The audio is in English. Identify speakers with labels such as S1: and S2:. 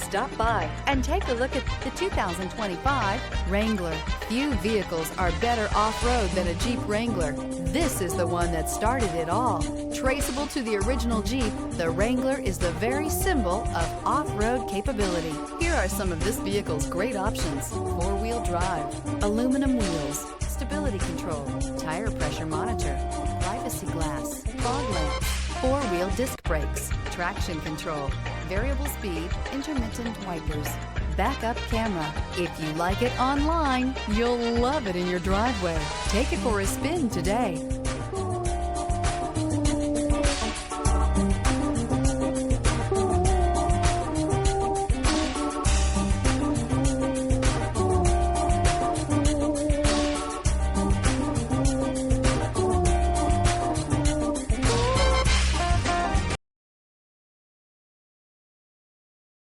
S1: Stop by and take a look at the 2025 Wrangler. Few vehicles are better off-road than a Jeep Wrangler. This is the one that started it all. Traceable to the original Jeep, the Wrangler is the very symbol of off-road capability. Here are some of this vehicle's great options: four-wheel drive, aluminum wheels, stability control, tire pressure monitor, privacy glass, fog lamps, four-wheel disc brakes, traction control, variable speed, intermittent wipers, backup camera. If you like it online, you'll love it in your driveway. Take it for a spin today.